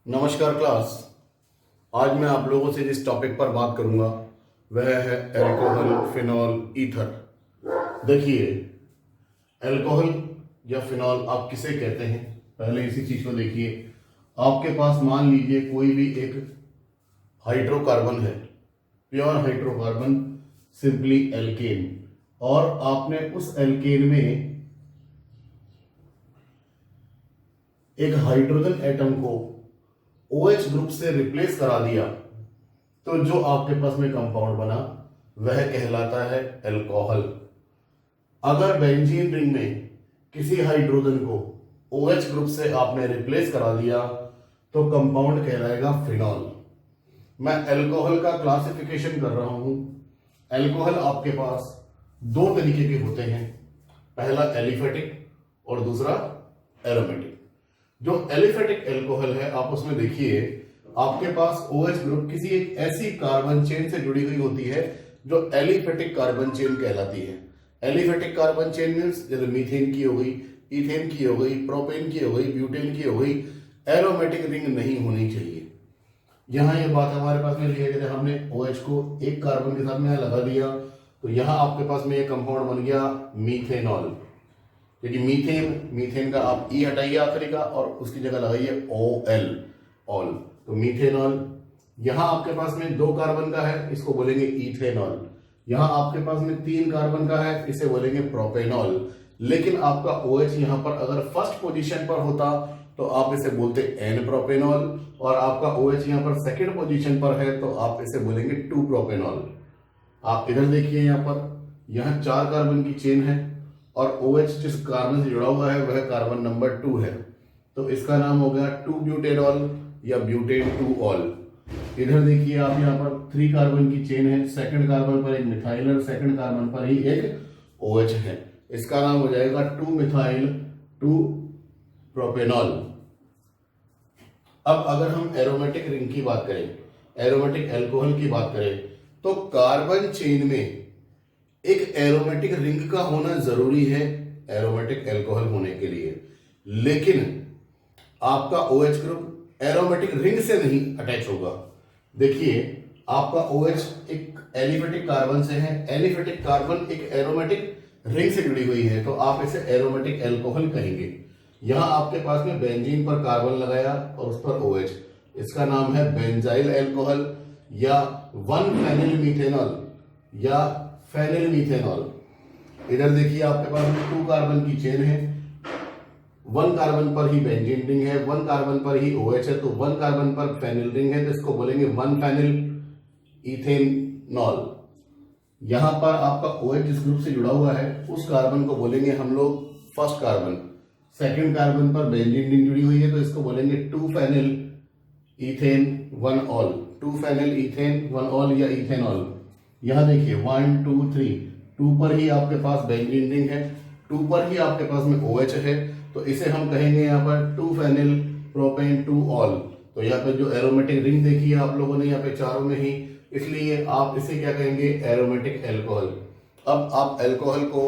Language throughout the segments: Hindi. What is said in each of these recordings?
नमस्कार क्लास। आज मैं आप लोगों से जिस टॉपिक पर बात करूंगा वह है अल्कोहल, फिनॉल, ईथर। देखिए, अल्कोहल या फिनॉल आप किसे कहते हैं, पहले इसी चीज को देखिए। आपके पास मान लीजिए कोई भी एक हाइड्रोकार्बन है, प्योर हाइड्रोकार्बन, सिंपली एल्केन, और आपने उस एल्केन में एक हाइड्रोजन एटम को OH ग्रुप से रिप्लेस करा दिया, तो जो आपके पास में कंपाउंड बना वह कहलाता है अल्कोहल। अगर बेंजीन रिंग में किसी हाइड्रोजन को OH ग्रुप से आपने रिप्लेस करा दिया तो कंपाउंड कहलाएगा फिनॉल। मैं अल्कोहल का क्लासिफिकेशन कर रहा हूं। अल्कोहल आपके पास दो तरीके के होते हैं, पहला एलिफेटिक और दूसरा एरोमेटिक। जो एलिफेटिक अल्कोहल है, आप उसमें देखिए आपके पास OH ग्रुप किसी एक ऐसी कार्बन चेन से जुड़ी हुई होती है जो एलिफेटिक कार्बन चेन कहलाती है। एलिफेटिक कार्बन चेन मीन्स जैसे मीथेन की हो गई, इथेन की हो गई, प्रोपेन की हो गई, ब्यूटेन की हो गई। एरोमेटिक रिंग नहीं होनी चाहिए। यहां ये बात हमारे पास में लिया, जैसे हमने OH को एक कार्बन के साथ में लगा दिया तो यहां आपके पास में ये कंपाउंड बन गया मीथेनॉल। क्योंकि मीथेन का आप ई हटाइए आखिरी का और उसकी जगह लगाइए OL, ऑल, तो मीथेनॉल। यहां आपके पास में दो कार्बन का है, इसको बोलेंगे इथेनॉल। यहां आपके पास में तीन कार्बन का है, इसे बोलेंगे प्रोपेनॉल। लेकिन आपका OH यहां पर अगर फर्स्ट पोजीशन पर होता तो आप इसे बोलते N प्रोपेनॉल, और आपका OH यहां पर सेकंड पोजीशन पर है तो आप इसे बोलेंगे 2 प्रोपेनॉल। आप इधर देखिए, यहां पर यहां 4 कार्बन की चेन है और OH जिस कार्बन से जुड़ा हुआ है वह कार्बन नंबर 2 है, तो इसका नाम हो गया 2 ब्यूटेनॉल या ब्यूटेन 2 ऑल। इधर देखिए आप, यहाँ पर 3 कार्बन की चेन है, सेकंड कार्बन पर एक मिथाइल और सेकंड कार्बन पर ही एक OH है, इसका नाम हो जाएगा 2 मिथाइल 2 प्रोपेनॉल। अब अगर हम एरोमेटिक रिंग की बात करें, एरोमेटिक अल्कोहल की बात करें, तो कार्बन चेन में एक एरोमेटिक रिंग का होना जरूरी है एरोमेटिक अल्कोहल होने के लिए। लेकिन आपका OH ग्रुप एरोमेटिक रिंग से नहीं अटैच होगा। देखिए, आपका OH एक एलिफेटिक कार्बन से है, एलिफेटिक कार्बन एक एरोमेटिक रिंग से जुड़ी हुई है, तो आप इसे एरोमेटिक अल्कोहल कहेंगे। यहां आपके पास में बेंजीन पर कार्बन लगाया और उस पर OH, इसका नाम है बेंजाइल अल्कोहल या 1 फेनिल मीथेनॉल या फेनिल मीथेनॉल। इधर देखिए आपके पास में 2 कार्बन की चेन है, 1 कार्बन पर ही बेंजीन रिंग है, 1 कार्बन पर ही OH है, तो 1 कार्बन पर फेनिल रिंग है, तो इसको बोलेंगे 1 फेनिल इथेनॉल। यहां पर आपका OH जिस ग्रुप से जुड़ा हुआ है उस कार्बन को बोलेंगे हम लोग फर्स्ट कार्बन। सेकंड कार्बन पर बेंजीन रिंग जुड़ी हुई है तो इसको बोलेंगे 2 phenyl ethane 1 ol, 2 phenyl ethane 1 ol या इथेनॉल। यहां देखिए 1 2 3, 2 पर ही आपके पास बेंजीन रिंग है, 2 पर ही आपके पास में OH है, तो इसे हम कहेंगे यहाँ पर 2 फेनिल प्रोपेन 2 ऑल। तो यहाँ पे जो एरोमेटिक रिंग देखी है आप लोगों ने यहाँ पे चारों में ही, इसलिए आप इसे क्या कहेंगे, एरोमेटिक अल्कोहल। अब आप अल्कोहल को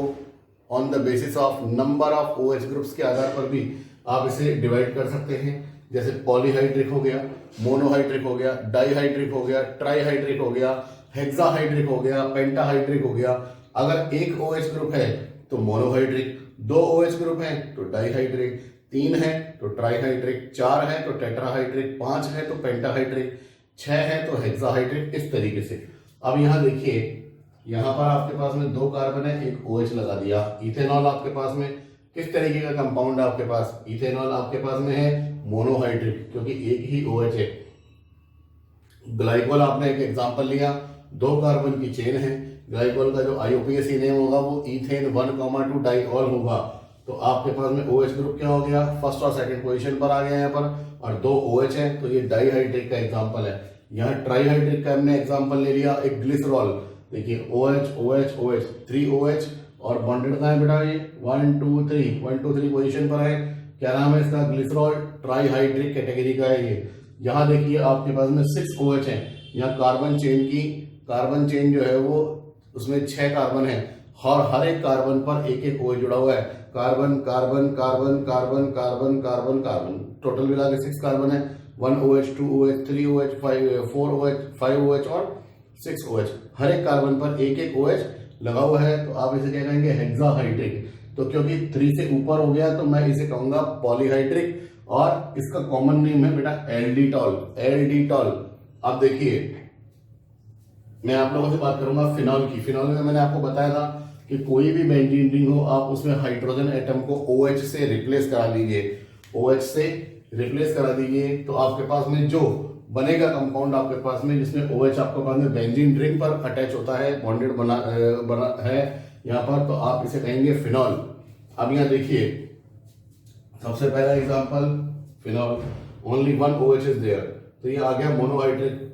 on the basis of number of OH groups के आधार पर भी आप इसे डिवाइड कर सकते हैं। जैसे पॉलीहाइड्रिक हो गया, मोनोहाइड्रिक हो गया, डाईहाइड्रिक हो गया, ट्राईहाइड्रिक हो गया, हेक्साहाइड्रिक हो गया, पेंटाहाइड्रिक हो गया। अगर एक OH ग्रुप है तो मोनोहाइड्रिक, 2 OH ग्रुप है तो डाईहाइड्रिक, 3 है तो ट्राईहाइड्रिक, 4 है तो टेट्राहाइड्रिक, 5 है तो पेंटाहाइड्रिक, 6 है तो हेक्साहाइड्रिक, इस तरीके से। अब यहां देखिए, यहां पर आपके पास में 2 कार्बन है, एक OH लगा दिया। इथेनॉल आपके पास में किस तरीके का कंपाउंड है आपके पास, इथेनॉल आपके पास में है मोनोहाइड्रिक, क्योंकि एक ही OH है। ग्लाइकोल आपने एक एग्जांपल लिया, 2 कार्बन की चेन है, ग्लाइकोल का जो IUPAC नेम होगा वो इथेन 1,2 डाइऑल होगा, तो आपके पास में OH ग्रुप क्या हो गया, फर्स्ट और सेकंड पोजीशन पर आ गया यहाँ पर, और 2 OH है तो ये डाईहाइड्रिक का एग्जांपल है। यहाँ ट्राईहाइड्रिक का हमने एग्जांपल ले लिया, एक ग्लिसरॉल। देखिए OH OH OH 3 OH और बॉन्डेड का है बेटा, ये 1 2 3 पोजीशन पर है। क्या नाम है इसका, ग्लिसरॉल, ट्राईहाइड्रिक कैटेगरी का है ये। यहाँ देखिए आपके पास में 6 OH है। यहाँ कार्बन चेन जो है वो उसमें 6 कार्बन है और हर एक कार्बन पर एक एक OH जुड़ा हुआ है। Carbon carbon carbon carbon carbon carbon carbon, total मिला के 6 कार्बन है। 1OH, 2OH, 3OH, 4OH, 5OH और 6OH। हर एक कार्बन पर एक एक OH लगा हुआ है, तो आप इसे क्या कहेंगे, हेक्साहाइड्रिक। तो क्योंकि 3 से ऊपर हो गया तो मैं इसे कहूंगा पॉलीहाइड्रिक, और इसका कॉमन नेम है बेटा एल्डिटॉल। एल्डिटॉल। अब देखिए, मैं आप लोगों से बात करूंगा फिनॉल की। फिनॉल में मैंने आपको बताया था कि कोई भी बेंजीन रिंग हो, आप उसमें हाइड्रोजन एटम को OH से रिप्लेस करा दीजिए। OH से रिप्लेस करा दीजिए तो आपके पास में जो बनेगा कंपाउंड आपके पास में, जिसमें OH आपके पास में बेंजीन रिंग पर अटैच होता है, बॉन्डेड बना है यहाँ पर, तो आप इसे कहेंगे फिनॉल। अब यहाँ देखिए, सबसे पहला example phenol, only 1 OH is there, तो ये आ गया मोनोहाइड्रिक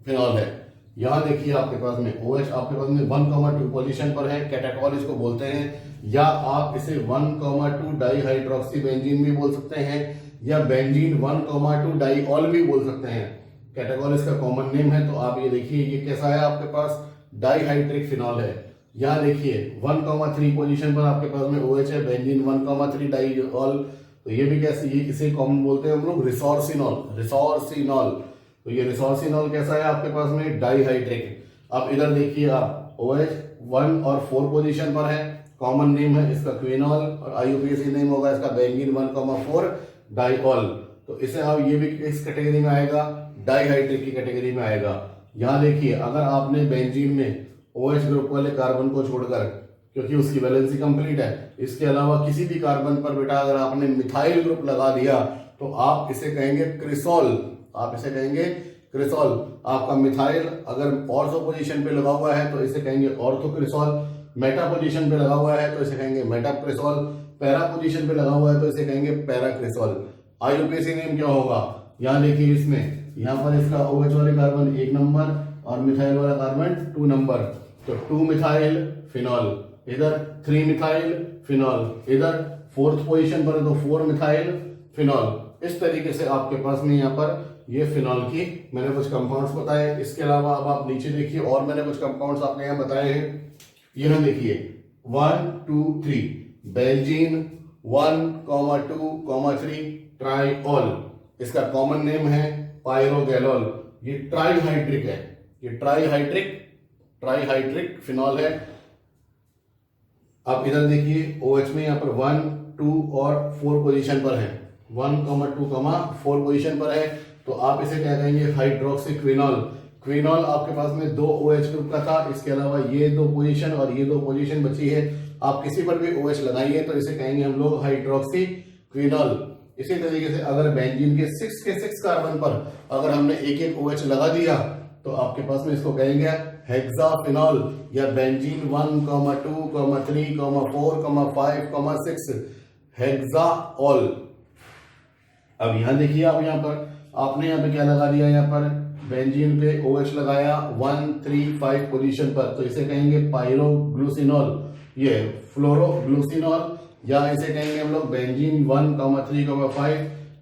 फिनॉल है। यहां देखिए आपके पास में OH आपके पास में 1,2 पोजीशन पर है, कैटाटॉल इसको बोलते हैं, या आप इसे 1,2 डाईहाइड्रोक्सी बेंजीन भी बोल सकते हैं, या बेंजीन 1,2 डाईऑल भी बोल सकते हैं। कैटाटॉल इसका कॉमन नेम है। तो आप ये देखिए, ये कैसा है आपके पास, डाईहाइड्रिक फिनॉल है। यहाँ देखिए 1,3 पोजीशन पर आपके पास में OH है, बेंजीन 1,3 डाईऑल, तो ये भी कैसे, ये इसे कॉमन बोलते हैं हम लोग रिसोर्सिनॉल। रिसोर्सिनॉल, तो ये रिसोर्सिनॉल कैसा है आपके पास में, डाईहाइड्रिक। अब इधर देखिए आप, OH 1 और 4 पोजीशन पर है, कॉमन नेम है इसका क्विनॉल, और IUPAC नेम होगा इसका बेंजीन 1,4 डाईऑल। तो इसे आप, ये भी किस कैटेगरी में आएगा, डाईहाइड्रिक की कैटेगरी में आएगा। यहाँ देखिए, अगर आपने बेंजीन में OH ग्रुप वाले कार्बन को छोड़कर, क्योंकि उसकी वैलेंसी कंप्लीट है, इसके अलावा किसी भी कार्बन पर बेटा अगर आपने मिथाइल ग्रुप लगा दिया तो आप इसे कहेंगे क्रिसॉल। आप इसे कहेंगे क्रिसॉल। आपका मिथाइल अगर ऑर्थो पोजीशन पे लगा हुआ है तो इसे कहेंगे ऑर्थो क्रिसॉल, मेटा पोजीशन पे लगा हुआ है तो इसे कहेंगे मेटा क्रिसॉल, पैरा पोजीशन पे लगा हुआ है तो इसे कहेंगे पैरा क्रिसॉल। IUPAC नेम क्या होगा, यहाँ देखिए, इसमें यहाँ पर इसका OH वाले कार्बन 1 नंबर और मिथाइल वाला कार्बन 2 नंबर, तो 2 मिथाइल फिनॉल, इधर 3 मिथाइल फिनॉल, इधर 4th पोजीशन पर है तो 4 मिथाइल फिनॉल। इस तरीके से आपके पास में यहाँ पर ये फिनॉल की मैंने कुछ कंपाउंड्स बताए। इसके अलावा अब आप नीचे देखिए, और मैंने कुछ कंपाउंड्स आपके यहाँ बताए हैं। ये ना देखिए 1, 2, 3 बेंजीन 1,2,3 ट्राईऑल, इसका कॉमन नेम है पायरोगैलोल। ये ट्राईहाइड्रिक है, ये ट्राईहाइड्रिक फिनॉल है। अब इधर देखिए OH में यहाँ पर 1, 2 और 4 पोजीशन पर है, 1,2,4 पोजीशन पर है, तो आप इसे क्या कहेंगे, हाइड्रोक्सी क्विनॉल। क्विनॉल आपके पास में 2 OH ग्रुप का था, इसके अलावा ये 2 पोजीशन और ये 2 पोजीशन बची है, आप किसी पर भी OH लगाइए तो इसे कहेंगे हम लोग हाइड्रोक्सी क्विनॉल। इसी तरीके से अगर बेंजीन के 6 कार्बन पर अगर हमने एक एक OH लगा दिया तो आपके पास में इसको कहेंगे हेक्साफिनॉल, या बेंजीन 1,2,3,4,5,6 हेक्साऑल। अब यहां देखिए, आप यहां पर आपने यहाँ पे क्या लगा दिया, यहाँ पर बेंजीन पे OH लगाया 1, 3, 5 पोजीशन पर, तो इसे कहेंगे पायरोग्लूसिनॉल, ये फ्लोरोग्लूसिनॉल, या इसे कहेंगे हम लोग बेंजीन 1,3,5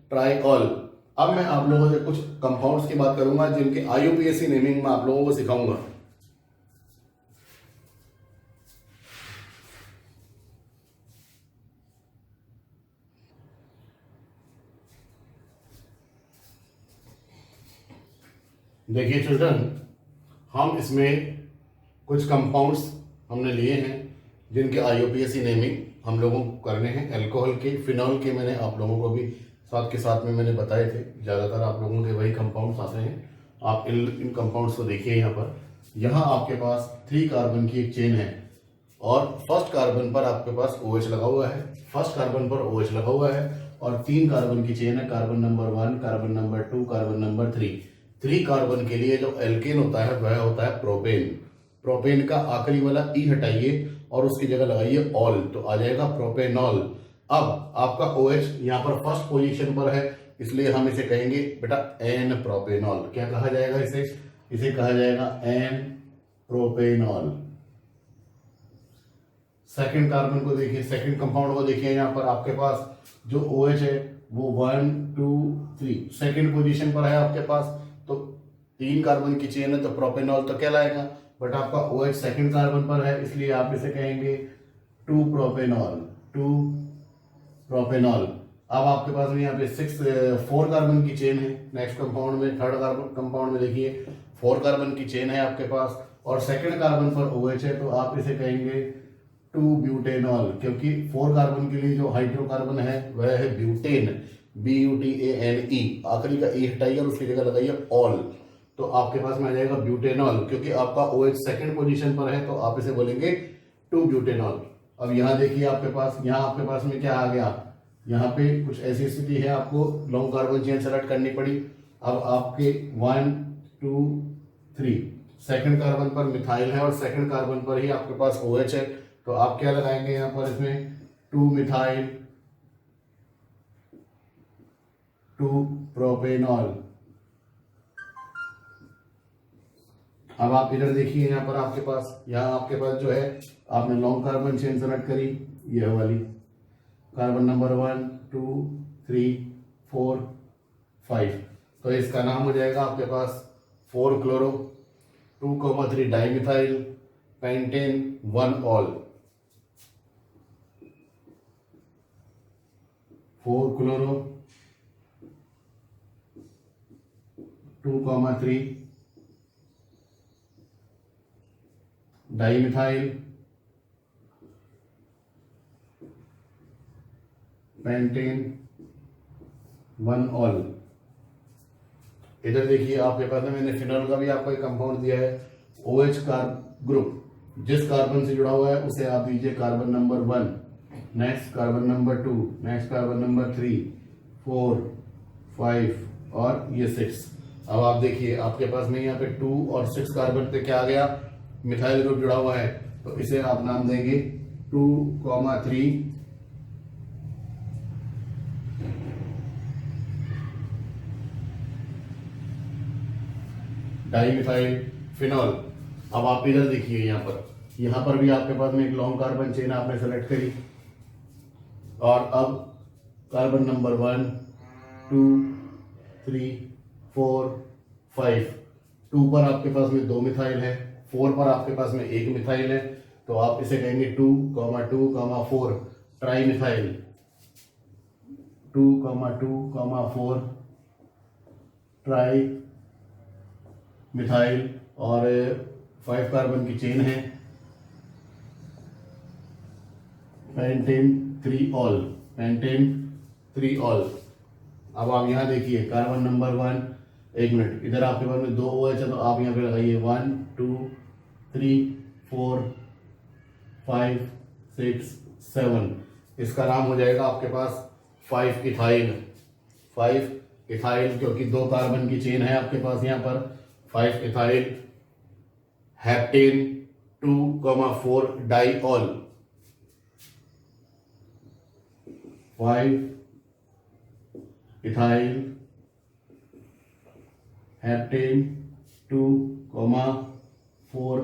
ट्राईऑल। अब मैं आप लोगों से कुछ कंपाउंड्स की बात करूंगा जिनके IUPAC नेमिंग में आप लोगों को सिखाऊंगा। देखिए चिल्ड्रन, हम इसमें कुछ कंपाउंड्स हमने लिए हैं जिनके IUPAC नेमिंग हम लोगों को करने हैं। अल्कोहल के, फिनॉल के मैंने आप लोगों को भी साथ के साथ में मैंने बताए थे, ज़्यादातर आप लोगों के वही कंपाउंड्स आते हैं। आप इन कंपाउंड्स को देखिए। यहाँ पर, यहाँ आपके पास 3 कार्बन की एक चेन है और फर्स्ट कार्बन पर आपके पास OH लगा हुआ है, फर्स्ट कार्बन पर OH लगा हुआ है, और 3 कार्बन की चेन है, carbon number 1, carbon number 2, carbon number 3। 3 carbon के लिए जो एल्केन होता है वह होता है प्रोपेन। प्रोपेन का आखिरी वाला ई हटाइए और उसकी जगह लगाइए ऑल, तो आ जाएगा प्रोपेनॉल। अब आपका OH यहाँ पर फर्स्ट पोजीशन पर है, इसलिए हम इसे कहेंगे बेटा एन प्रोपेनॉल। क्या कहा जाएगा इसे? इसे कहा जाएगा एन प्रोपेनॉल। सेकंड कार्बन को देखिए, सेकंड कंपाउंड को देखिए, यहाँ पर आपके पास जो OH है वो 1, 2, 3 सेकंड पोजीशन पर है आपके पास, तो 3 कार्बन की चेन है तो प्रोपेनॉल तो कहलाएगा, बट आपका OH सेकंड कार्बन पर है इसलिए आप इसे कहेंगे 2 प्रोपेनॉल, 2 प्रोपेनॉल। अब आपके पास में यहाँ पे 4 कार्बन की चेन है नेक्स्ट कंपाउंड में, थर्ड कार्बन कंपाउंड में देखिए 4 कार्बन की चेन है आपके पास, और सेकंड कार्बन पर OH है, तो आप इसे कहेंगे 2 ब्यूटेनॉल, क्योंकि 4 कार्बन के लिए जो हाइड्रोकार्बन है वह है ब्यूटेन, BUTANE, आखिरी का E हटाइए और उसकी जगह लगाइए ऑल, तो आपके पास में आ जाएगा ब्यूटेनॉल। क्योंकि आपका OH सेकंड पोजीशन पर है तो आप इसे बोलेंगे 2 ब्यूटेनॉल। अब यहाँ देखिए आपके पास, यहाँ आपके पास में क्या आ गया, यहाँ पे कुछ ऐसी स्थिति है, आपको लॉन्ग कार्बन चेन सेलेक्ट करनी पड़ी। अब आपके 1 2 3 सेकंड कार्बन पर मिथाइल है और सेकंड कार्बन पर ही आपके पास OH है, तो आप क्या लगाएंगे यहाँ पर, इसमें 2 मिथाइल 2 प्रोपेनॉल। अब आप इधर देखिए, यहाँ पर आपके पास, यहाँ आपके पास जो है आपने लॉन्ग कार्बन चेन सेलेक्ट करी, यह वाली कार्बन नंबर 1 2 3 4 5, तो इसका नाम हो जाएगा आपके पास 4 chloro 2,3 dimethyl pentane 1 all. 4 chloro 2,3 dimethyl pentane 1 all. इधर देखिए आपके पास में मैंने फिनॉल का भी आपको एक कंपाउंड दिया है, OH ग्रुप, जिस कार्बन से जुड़ा हुआ है उसे आप दीजिए carbon number 1, next carbon number 2, next carbon number 3 4 5 और ये 6। अब आप देखिए आपके पास में यहाँ पे 2 और 6 कार्बन पे क्या आ गया, मिथाइल ग्रुप जुड़ा हुआ है, तो इसे आप नाम देंगे 2,3 डाइमिथाइल फिनॉल। अब आप इधर देखिए, यहाँ पर भी आपके पास में एक लॉन्ग कार्बन चेन आपने सेलेक्ट करी, और अब कार्बन नंबर 1 2 3 4 5, 2 पर आपके पास में 2 मिथाइल है, 4 पर आपके पास में 1 मिथाइल है, तो आप इसे कहेंगे 2, 2, 4 ट्राई मिथाइल, 2, 2, 4 ट्राई मिथाइल, और 5 कार्बन की चेन है पेंटेन 3 ऑल, पेंटेन 3 ऑल। अब आप यहाँ देखिए कार्बन नंबर 1, एक मिनट, इधर आपके पास में 2 OH है, तो आप यहाँ पे लगाइए 1 2 3 4 5 6 7, इसका नाम हो जाएगा आपके पास 5 इथाइल, 5 इथाइल, क्योंकि 2 कार्बन की चेन है आपके पास यहाँ पर, 5 ethyl heptane 2,4 diol, 5 ethyl heptane 2,4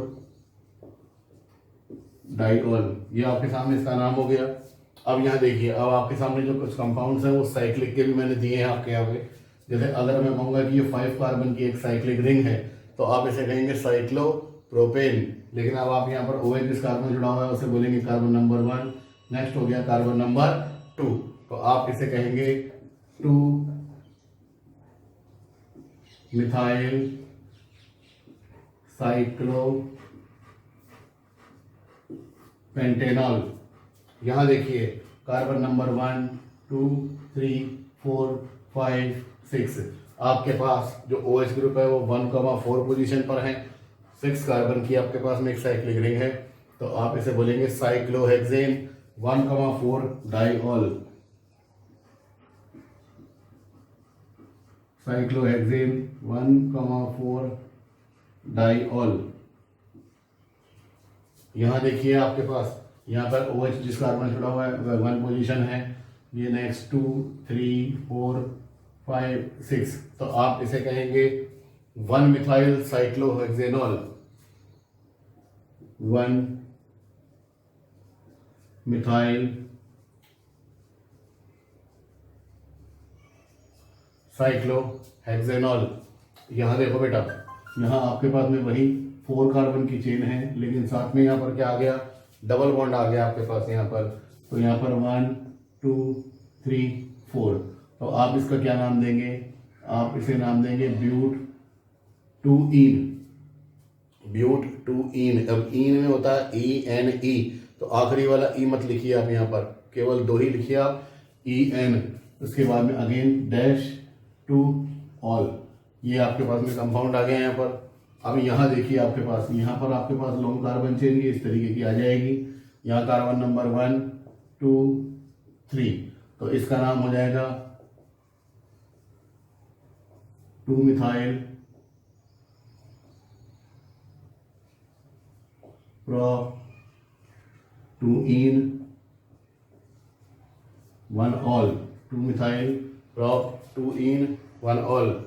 diol, ये आपके सामने इसका नाम हो गया। अब यहाँ देखिए, अब आपके सामने जो कुछ कंपाउंड्स हैं वो साइक्लिक के भी मैंने दिए हैं आपके यहाँ पे। जैसे अगर मैं कहूँगा कि ये 5 कार्बन की एक साइक्लिक रिंग है, तो आप इसे कहेंगे साइक्लोप्रोपेन, लेकिन अब आप यहाँ पर OH जिस कार्बन जुड़ा हुआ है उसे बोलेंगे कार्बन नंबर 1, नेक्स्ट हो गया कार्बन नंबर 2, तो आप इसे कहेंगे 2 मिथाइल साइक्लोपेंटेनॉल। यहाँ देखिए कार्बन नंबर 1 2 3 4 5 6, आपके पास जो OH ग्रुप है वो 1,4 पोजीशन पर है, 6 कार्बन की आपके पास में एक साइक्लिक रिंग है, तो आप इसे बोलेंगे साइक्लोहेक्सेन 1,4 डाइऑल, साइक्लोहेक्सेन 1,4 डाइऑल। यहाँ देखिए आपके पास, यहाँ पर OH जिस कार्बन जुड़ा हुआ है वह 1 पोजीशन है, ये नेक्स्ट 2 3 4 5 6, तो आप इसे कहेंगे 1 मिथाइल साइक्लोहेक्सेनॉल, 1 मिथाइल साइक्लोहेक्सेनॉल। यहाँ देखो बेटा, यहाँ आपके पास में वही 4 कार्बन की चेन है, लेकिन साथ में यहाँ पर क्या आ गया, डबल बॉन्ड आ गया आपके पास यहाँ पर, तो यहाँ पर 1 2 3 4। तो आप इसका क्या नाम देंगे, आप इसे नाम देंगे but two in, but two इन। अब इन में होता है ENE, तो आखिरी वाला ई मत लिखिए आप, यहाँ पर केवल 2 ही लिखिए आप, EN। उसके बाद में अगेन डैश टू ऑल, ये आपके पास में कंपाउंड आ गया यहाँ पर। अब यहाँ देखिए आपके पास, यहाँ पर आपके पास लॉन्ग कार्बन चेन इस तरीके की आ जाएगी। यहाँ कार्बन नंबर 1 2 3, तो इसका नाम हो जाएगा 2 मिथाइल प्रोप 2 इन 1 ऑल, 2 मिथाइल प्रोप 2 इन 1 ऑल।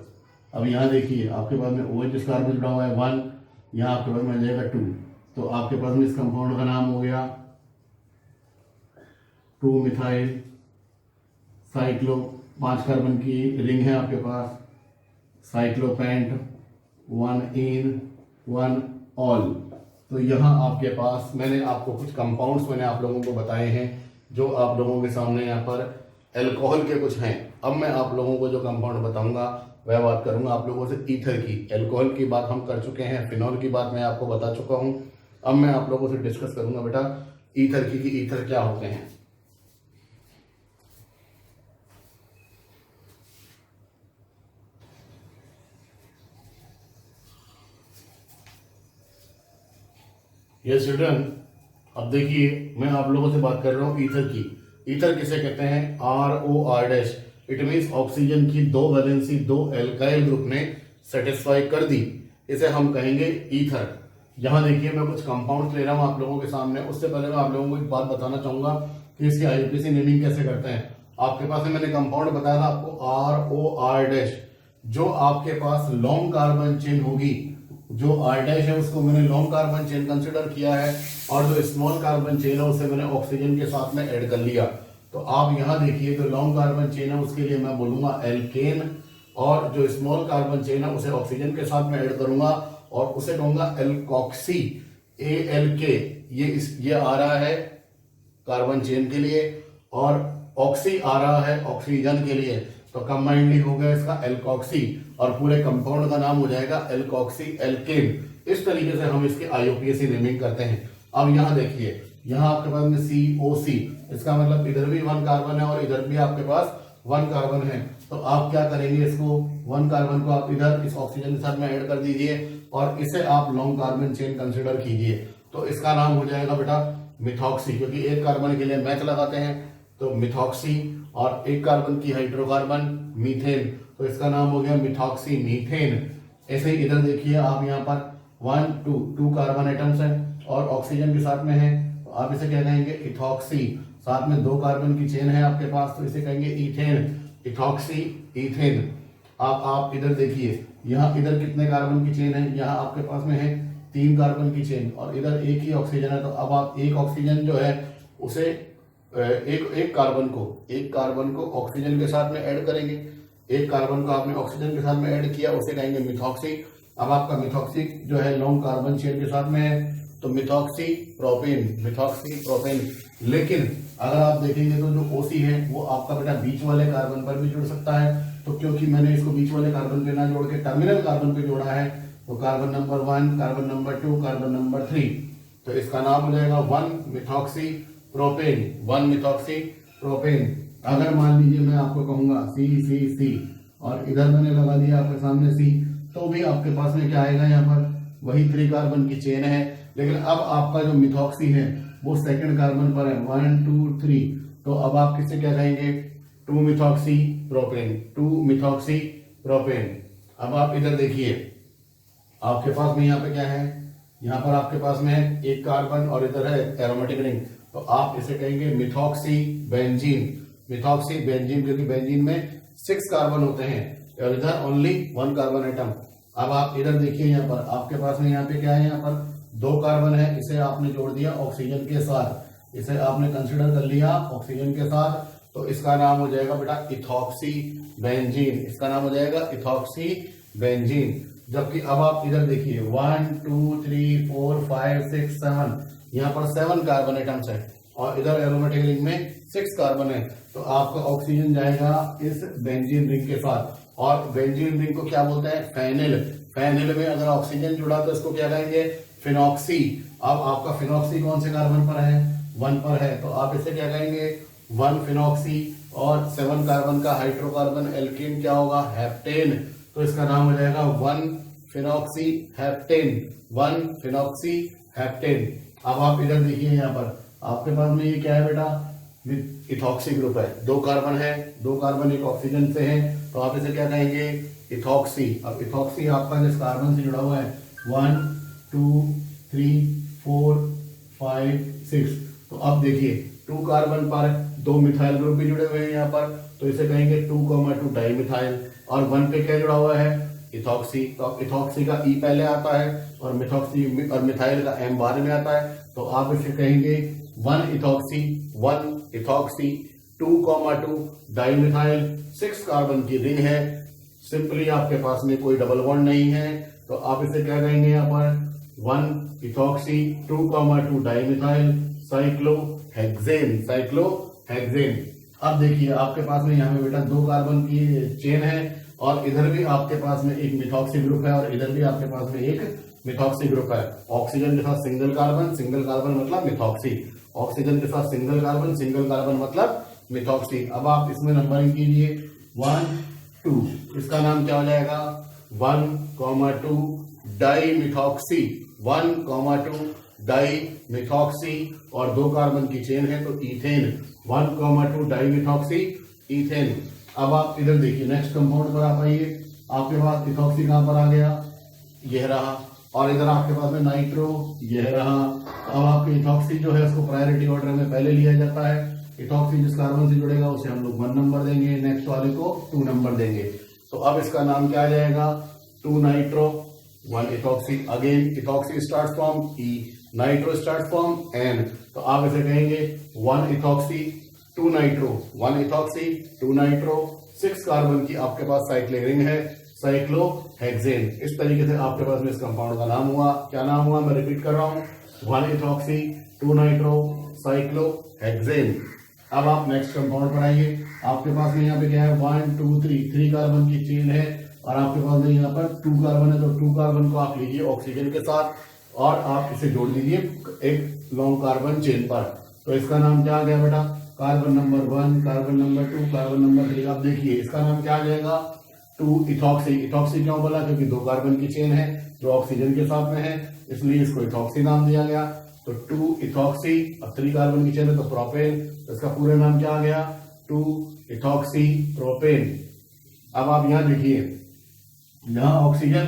अब यहाँ देखिए आपके पास में OH जिस कार्बन जुड़ा हुआ है 1, यहाँ आपके पास में आ जाएगा 2, तो आपके पास में इस कंपाउंड का नाम हो गया 2 मिथाइल साइक्लो, 5 कार्बन की रिंग है आपके पास, साइक्लोपेंट 1 इन 1 ऑल। तो यहाँ आपके पास मैंने आपको कुछ कंपाउंड्स मैंने आप लोगों को बताए हैं, जो आप लोगों के सामने यहाँ पर अल्कोहल के कुछ हैं। अब मैं आप लोगों को जो कंपाउंड बताऊंगा वह बात करूंगा आप लोगों से ईथर की। अल्कोहल की बात हम कर चुके हैं, फिनॉल की बात मैं आपको बता चुका हूं। अब मैं आप लोगों से डिस्कस करूंगा बेटा ईथर की, कि ईथर क्या होते हैं। ये चिल्ड्रन, अब देखिए मैं आप लोगों से बात कर रहा हूं ईथर की। ईथर किसे कहते हैं, ROR-। इट मीन्स ऑक्सीजन की 2 वैलेंसी 2 एल्काइल ग्रुप ने सेटिस्फाई कर दी, इसे हम कहेंगे ईथर। यहाँ देखिए मैं कुछ कंपाउंड्स ले रहा हूँ आप लोगों के सामने। उससे पहले मैं आप लोगों को एक बात बताना चाहूंगा कि इसकी IUPAC नेमिंग कैसे करते हैं। आपके पास में मैंने कंपाउंड बताया था आपको ROR-। जो आपके पास लॉन्ग कार्बन चेन होगी, जो R- है उसको मैंने लॉन्ग कार्बन चेन कंसिडर किया है, और जो स्मॉल कार्बन चेन है उसे मैंने ऑक्सीजन के साथ में ऐड कर लिया। तो आप यहाँ देखिए जो लॉन्ग कार्बन चेन है उसके लिए मैं बोलूंगा एल्केन, और जो स्मॉल कार्बन चेन है उसे ऑक्सीजन के साथ में ऐड करूंगा और उसे कहूंगा एल्कोक्सी, ALK। ये आ रहा है कार्बन चेन के लिए, और ऑक्सी आ रहा है ऑक्सीजन के लिए। तो कंबाइंडली हो गया इसका एल्कोक्सी, और पूरे कंपाउंड का नाम हो जाएगा एल्कोक्सी एल्केन। इस तरीके से हम इसकी IUPAC नेमिंग करते हैं। अब यहाँ देखिए, यहाँ आपके पास में COC, इसका मतलब इधर भी 1 कार्बन है और इधर भी आपके पास 1 कार्बन है। तो आप क्या करेंगे, इसको 1 कार्बन को आप इधर इस ऑक्सीजन के साथ में ऐड कर दीजिए, और इसे आप लॉन्ग कार्बन चेन कंसिडर कीजिए। तो इसका नाम हो जाएगा बेटा मिथॉक्सी, क्योंकि 1 कार्बन के लिए मैच लगाते हैं, तो मिथॉक्सी। और 1 कार्बन की हाइड्रोकार्बन मीथेन, तो इसका नाम हो गया मिथॉक्सी मीथेन। ऐसे ही इधर देखिए आप यहाँ पर 1 2 कार्बन एटम्स हैं और ऑक्सीजन के साथ में है, तो आप इसे क्या कहेंगे, इथॉक्सी। साथ में 2 कार्बन की चेन है आपके पास, तो इसे कहेंगे इथेन, इथॉक्सी इथेन। आप इधर देखिए, यहाँ इधर कितने कार्बन की चेन है, यहाँ आपके पास में है 3 कार्बन की चेन, और इधर 1 ही ऑक्सीजन है। तो अब आप 1 ऑक्सीजन जो है उसे एक कार्बन को ऑक्सीजन के साथ में ऐड करेंगे। 1 कार्बन को आपने ऑक्सीजन के साथ में ऐड किया, उसे कहेंगे मिथॉक्सी। अब आपका मिथॉक्सी जो है लॉन्ग कार्बन चेन के साथ में है, तो मिथॉक्सी प्रोपेन। लेकिन अगर आप देखेंगे तो जो OC है वो आपका बेटा बीच वाले कार्बन पर भी जुड़ सकता है। तो क्योंकि मैंने इसको बीच वाले कार्बन पे ना जोड़ के टर्मिनल कार्बन पे जोड़ा है, तो carbon number 1, carbon number 2, carbon number 3, तो इसका नाम हो जाएगा 1 मिथॉक्सी प्रोपेन। अगर मान लीजिए मैं आपको कहूंगा C और इधर मैंने लगा दिया आपके सामने C, तो भी आपके पास में क्या आएगा, यहाँ पर वही 3 कार्बन की चेन है। लेकिन अब आपका जो मिथॉक्सी है वो 2nd कार्बन पर है, 1 2 3, तो अब आप किससे क्या कहेंगे, 2 मिथॉक्सी प्रोपेन। अब आप इधर देखिए, आपके पास में यहाँ पे क्या है, यहाँ पर आपके पास में है 1 कार्बन और इधर है एरोमेटिक रिंग, तो आप इसे कहेंगे मिथॉक्सी बेंजीन, क्योंकि बेंजीन में 6 कार्बन होते हैं और इधर ओनली 1 कार्बन एटम। अब आप इधर देखिए, यहाँ पर आपके पास में यहाँ पे क्या है, यहाँ पर 2 कार्बन है, इसे आपने जोड़ दिया ऑक्सीजन के साथ, इसे आपने कंसिडर कर लिया ऑक्सीजन के साथ, तो इसका नाम हो जाएगा बेटा इथॉक्सी बेंजीन। जबकि अब आप इधर देखिए 1 2 3 4 5 6 7, यहाँ पर 7 कार्बन एटम्स है और इधर एरोमेटिक रिंग में 6 कार्बन है, तो आपका ऑक्सीजन जाएगा इस बेंजीन रिंग के साथ। और बेंजीन रिंग को क्या बोलते हैं? फेनिल। फेनिल में अगर ऑक्सीजन जुड़ा तो इसको क्या कहेंगे? फिनॉक्सी। अब आपका फिनॉक्सी कौन से कार्बन पर है? 1 पर है, तो आप इसे क्या कहेंगे? 1 फिनॉक्सी। और 7 कार्बन का हाइड्रोकार्बन एल्कीन क्या होगा? हेप्टेन। तो इसका नाम हो जाएगा 1 फिनॉक्सी हेप्टेन। 1 phenoxy heptane. अब आप इधर देखिए, यहाँ पर आपके पास में ये क्या है बेटा? इथॉक्सी ग्रुप है, 2 कार्बन है, 2 कार्बन एक ऑक्सीजन से है, तो आप इसे क्या कहेंगे? इथॉक्सी। अब इथॉक्सी आपका जिस कार्बन से जुड़ा हुआ है 1 2 3 4 5 6, तो अब देखिए 2 कार्बन पर 2 मिथाइल ग्रुप भी जुड़े हुए हैं यहाँ पर, तो इसे कहेंगे 2,2 डाई मिथाइल। और 1 पे क्या जुड़ा हुआ है? इथॉक्सी। तो अब इथॉक्सी का ई पहले आता है और मिथॉक्सी और मिथाइल का एम बाद में आता है, तो आप इसे कहेंगे 1 इथॉक्सी 2,2 डाई मिथाइल। 6 कार्बन की रिंग है, सिंपली आपके पास में कोई डबल बॉन्ड नहीं है, तो आप इसे क्या कहेंगे यहाँ पर? 1 ethoxy 2,2 di methyl cyclohexane. Cyclohexane. अब देखिए आपके पास में यहाँ पे बेटा 2 कार्बन की चेन है, और इधर भी आपके पास में एक मिथॉक्सी ग्रुप है, और इधर भी आपके पास में एक मिथॉक्सी ग्रुप है। ऑक्सीजन के साथ सिंगल कार्बन मतलब मिथॉक्सी। ऑक्सीजन के साथ सिंगल कार्बन मतलब मिथॉक्सी। अब आप इसमें नंबरिंग कीजिए 1 2, इसका नाम क्या हो जाएगा? 1,2 डाई मिथॉक्सी। 1,2 डाई मिथॉक्सी, और 2 कार्बन की चेन है तो इथेन। 1,2 die methoxy ethane. अब आप इधर देखिए नेक्स्ट कंपाउंड पर आप आइए, आपके पास इथॉक्सी कहां पर आ गया? यह रहा। और इधर आपके पास में नाइट्रो, यह रहा। अब आपके इथॉक्सी जो है उसको प्रायोरिटी ऑर्डर में पहले लिया जाता है। इथॉक्सी जिस कार्बन से जुड़ेगा उसे हम लोग 1 नंबर देंगे, नेक्स्ट वाले को 2 नंबर देंगे। तो अब इसका नाम क्या आ जाएगा? 2 nitro 1 ethoxy. Again ethoxy start from E, nitro start from N, तो आप इसे कहेंगे 1 ethoxy 2 nitro. 1 ethoxy 2 nitro. 6 carbon की आपके पास साइक्लिक रिंग है, साइक्लोहेक्सेन। इस तरीके से आपके पास में इस कंपाउंड का नाम हुआ। क्या नाम हुआ? मैं रिपीट कर रहा हूं, 1 इथॉक्सी 2 नाइट्रो साइक्लोहेक्सेन। अब आप नेक्स्ट कंपाउंड पर आइए, आपके पास में यहाँ पे क्या है? 1 2 3 कार्बन की चेन है, और आपके पास में यहाँ पर 2 कार्बन है, तो 2 कार्बन को आप लीजिए ऑक्सीजन के साथ, और आप इसे जोड़ दीजिए एक लॉन्ग कार्बन चेन पर। तो इसका नाम क्या आ गया बेटा? Carbon number 1, carbon number 2, carbon number 3। आप देखिए इसका नाम क्या आ जाएगा? 2 इथॉक्सी। इथॉक्सी क्यों बोला? क्योंकि 2 कार्बन की चेन है जो ऑक्सीजन के साथ में है, इसलिए इसको इथॉक्सी नाम दिया गया। तो 2 इथॉक्सी, अब 3 कार्बन की चेन है तो प्रोपेन, तो इसका पूरा नाम क्या आ गया? 2 इथॉक्सी प्रोपेन। अब आप यहाँ देखिए, यहाँ ऑक्सीजन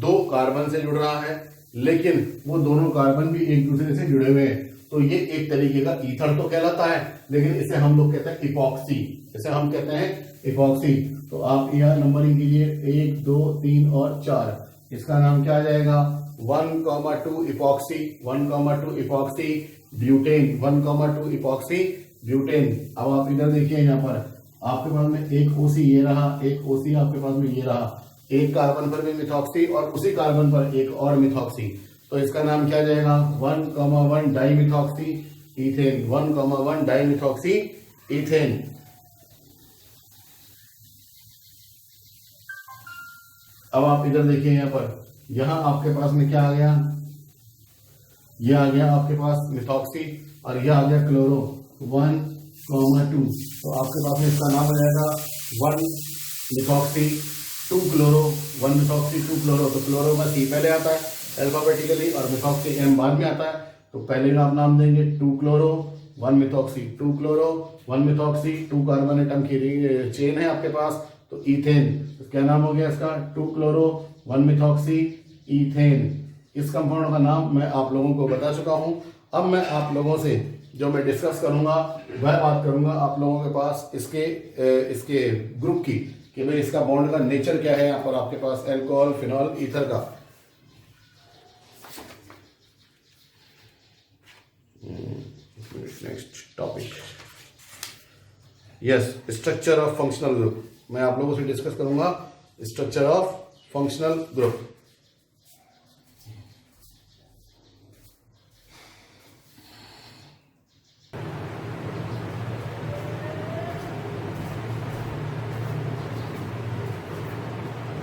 2 कार्बन से जुड़ रहा है, लेकिन वो दोनों कार्बन भी एक दूसरे से जुड़े हुए हैं, तो ये एक तरीके का ईथर तो कहलाता है, लेकिन इसे हम लोग कहते हैं इपॉक्सी। इसे हम कहते हैं इपॉक्सी। तो आप यहाँ नंबरिंग कीजिए 1 2 3 और 4। इसका नाम क्या आ जाएगा? 1,2 epoxy 1,2 epoxy butane. 1,2 epoxy butane. अब आप इधर देखिए, यहाँ पर आपके पास में एक ओसी ये रहा, एक ओसी आपके पास में ये रहा, एक कार्बन पर भी मिथॉक्सी और उसी कार्बन पर एक और मिथॉक्सी, तो इसका नाम क्या जाएगा? 1,1 dimethoxy ethane. 1,1 dimethoxy ethane. अब आप इधर देखिए, यहाँ पर यहाँ आपके पास में क्या आ गया? ये आ गया आपके पास मिथॉक्सी, और यह आ गया क्लोरो 1,2। तो आपके पास में इसका नाम हो जाएगा 1 मिथॉक्सी 2 क्लोरो। 1 methoxy 2 chloro. तो क्लोरो का सी पहले आता है अल्फाबेटिकली, और मिथॉक्सी एम बाद में आता है, तो पहले का आप नाम देंगे 2 chloro 1 methoxy 2 chloro 1 methoxy. 2 carbon atom की चेन है आपके पास, तो इथेन। तो क्या नाम हो गया इसका? 2 क्लोरो 1 मिथॉक्सी इथेन। इस कंपाउंड का नाम मैं आप लोगों को बता चुका हूं। अब मैं आप लोगों से जो मैं डिस्कस करूंगा वह बात करूंगा आप लोगों के पास इसके ग्रुप की, कि भाई इसका बॉन्ड का नेचर क्या है। यहाँ पर आपके पास अल्कोहल, फिनॉल, ईथर का। Next topic, yes, structure of functional group. मैं आप लोगों से डिस्कस करूंगा structure of functional group.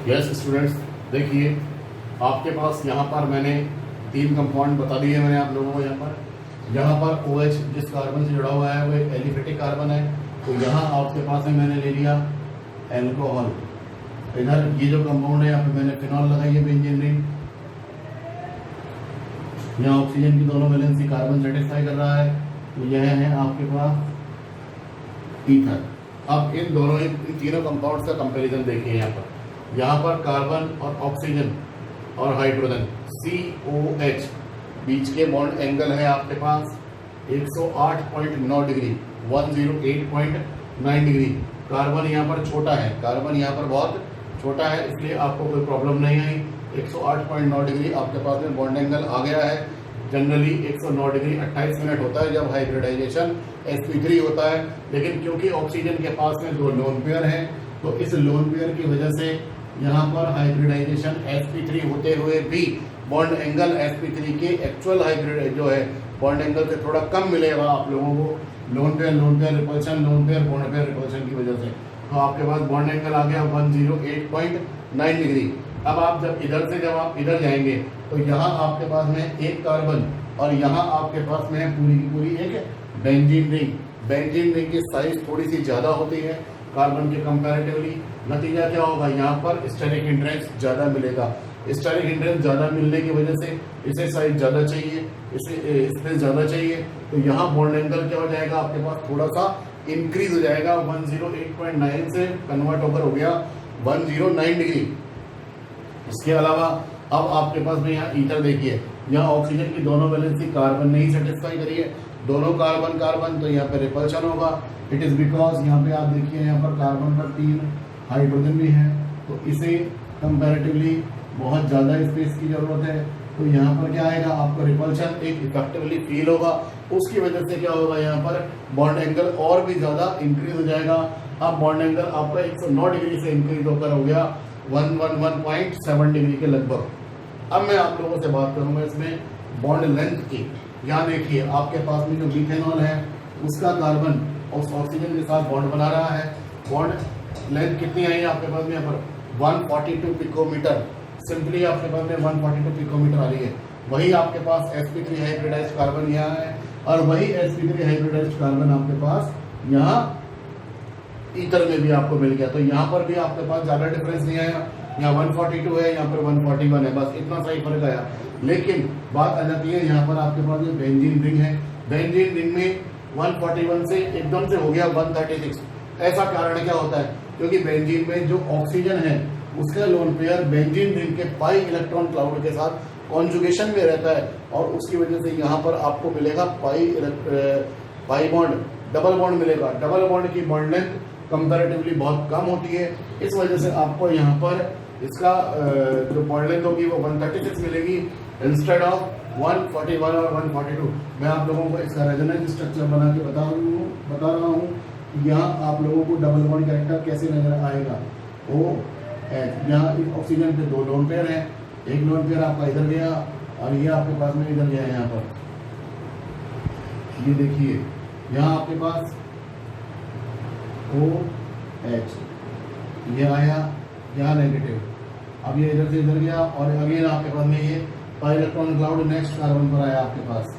Yes students, देखिए आपके पास यहाँ पर मैंने 3 कंपाउंड बता दिए मैंने आप लोगों को। यहाँ पर OH जिस कार्बन से जुड़ा हुआ है वो एक एलिफेटिक कार्बन है, तो यहाँ आपके पास में मैंने ले लिया एल्कोहल। इधर ये जो कंपाउंड है यहाँ पे मैंने फिनॉल लगाई है बेंजीन रिंग। यहाँ ऑक्सीजन की दोनों वैलेंसी कार्बन सेटिस्फाई कर रहा है, तो यह है आपके पास ईथर। अब इन दोनों इन तीनों कंपाउंड्स का कंपैरिजन देखिए। यहाँ पर कार्बन और ऑक्सीजन और हाइड्रोजन COH बीच के बॉन्ड एंगल है आपके पास 108.9 डिग्री, 108.9 डिग्री। कार्बन यहाँ पर छोटा है, कार्बन यहाँ पर बहुत छोटा है, इसलिए आपको कोई प्रॉब्लम नहीं आई। 108.9 डिग्री आपके पास में बॉन्ड एंगल आ गया है। जनरली 109 डिग्री 28 मिनट होता है जब हाइब्रिडाइजेशन sp3 होता है, लेकिन क्योंकि ऑक्सीजन के पास में 2 लोन पेयर है, तो इस लोन पेयर की वजह से यहाँ पर हाइब्रिडाइजेशन sp3 होते हुए भी बॉन्ड एंगल sp3 के एक्चुअल हाइब्रिड जो है बॉन्ड एंगल से थोड़ा कम मिलेगा आप लोगों को, lone pair repulsion, lone pair bond pair repulsion की वजह से। तो आपके पास बॉन्ड एंगल आ गया 108.9 डिग्री। अब आप जब आप इधर जाएंगे तो यहाँ आपके पास में एक कार्बन और यहाँ आपके पास में पूरी की पूरी एक बेंजीन रिंग। बेंजीन रिंग की साइज थोड़ी सी ज़्यादा होती है कार्बन के कंपैरेटिवली। नतीजा क्या होगा, यहाँ पर स्टेरिक हिंड्रेंस ज़्यादा मिलेगा। स्टेरिक हिंड्रेंस ज़्यादा मिलने की वजह से इसे साइज ज़्यादा चाहिए, इसे स्पेस ज़्यादा चाहिए, तो यहाँ बॉन्ड एंगल क्या हो जाएगा आपके पास थोड़ा सा इंक्रीज हो जाएगा। 108.9 से कन्वर्ट होकर हो गया 109 डिग्री। इसके अलावा अब आपके पास में यहाँ ईथर देखिए, यहाँ ऑक्सीजन की दोनों वैलेंसी कार्बन ने ही सेटिस्फाई करी है, दोनों कार्बन कार्बन, तो यहाँ पे रिपल्शन होगा। इट इज़ बिकॉज यहाँ पे आप देखिए यहाँ पर कार्बन पर 3 हाइड्रोजन भी है, तो इसे कंपैरेटिवली बहुत ज़्यादा स्पेस की ज़रूरत है। तो यहाँ पर क्या आएगा आपको रिपल्शन एक इफेक्टिवली फील होगा, उसकी वजह से क्या होगा यहाँ पर बॉन्ड एंगल और भी ज़्यादा इंक्रीज हो जाएगा। अब बॉन्ड एंगल आपका 109 डिग्री से इंक्रीज होकर हो गया 111.7 डिग्री के लगभग। अब मैं आप लोगों से बात करूंगा इसमें बॉन्ड लेंथ की। यहाँ देखिए आपके पास में जो मीथेनॉल है उसका कार्बन और ऑक्सीजन के साथ बॉन्ड बना रहा है। बॉन्ड लेंथ कितनी आई है आपके पास में यहाँ पर 142 पिकोमीटर, सिंपली आपके पास में 142 पिकोमीटर आ रही है। वही आपके पास sp3 हाइब्रिडाइज्ड कार्बन यहाँ है और वही sp3 हाइब्रिडाइज्ड कार्बन आपके पास यहाँ ईथर में भी आपको मिल गया। तो यहाँ पर भी आपके पास ज़्यादा डिफरेंस नहीं आया, यहाँ 142 है, यहाँ पर 141 है, बस इतना सा ही फर्क आया। लेकिन बात आ जाती है यहाँ पर आपके पास जो बेंजीन रिंग है, बेंजीन रिंग में 141 से एकदम से हो गया 136। ऐसा कारण क्या होता है, क्योंकि बेंजीन में जो ऑक्सीजन है उसका लोन पेयर बेंजीन रिंग के पाई इलेक्ट्रॉन क्लाउड के साथ कॉन्जुगेशन में रहता है, और उसकी वजह से यहाँ पर आपको मिलेगा पाई बॉन्ड, डबल बॉन्ड मिलेगा। डबल बॉन्ड की बॉन्ड लेंथ कंपैरेटिवली बहुत कम होती है, इस वजह से आपको यहाँ पर इसका जो बॉन्ड लेंथ होगी वो 136 मिलेगी इंस्टेड ऑफ 141 और 142। मैं आप लोगों को इसका रेजोनेंस स्ट्रक्चर बना के बता रहा हूँ यहाँ आप लोगों को डबल बॉन्ड कैरेक्टर कैसे नजर आएगा। OH यहाँ ऑक्सीजन पे 2 लोन पेयर है, एक लोन पेयर आपका इधर गया और ये आपके पास में इधर गया है। यहाँ पर ये देखिए यहाँ आपके पास OH ये आया, यहाँ नेगेटिव, अब ये इधर से इधर गया और अगेन आपके पास में ये pi electron cloud next carbon पर आया आपके पास।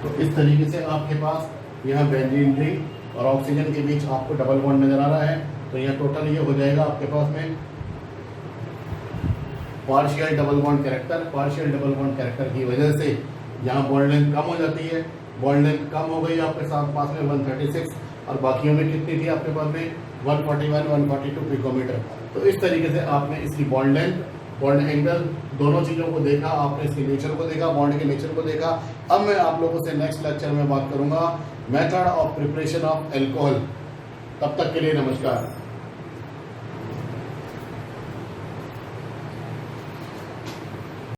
तो इस तरीके से आपके पास यहाँ बेंजीन रिंग और ऑक्सीजन के बीच आपको डबल बॉन्ड नजर आ रहा है। तो यह टोटल ये हो जाएगा आपके पास में partial double bond character. Partial double bond character की वजह से यहाँ बॉन्ड लेंथ कम हो जाती है। बॉन्ड लेंथ कम हो गई आपके साथ पास में 136 और बाकियों में कितनी थी आपके पास में 141 142 पिकोमीटर। तो इस तरीके से आपने इसकी बॉन्ड लेंथ बॉन्ड एंगल, दोनों चीज़ों को देखा आपने, इसके नेचर को देखा, बॉन्ड के नेचर को देखा। अब मैं आप लोगों से नेक्स्ट लेक्चर में बात करूंगा method of preparation of alcohol. तब तक के लिए नमस्कार।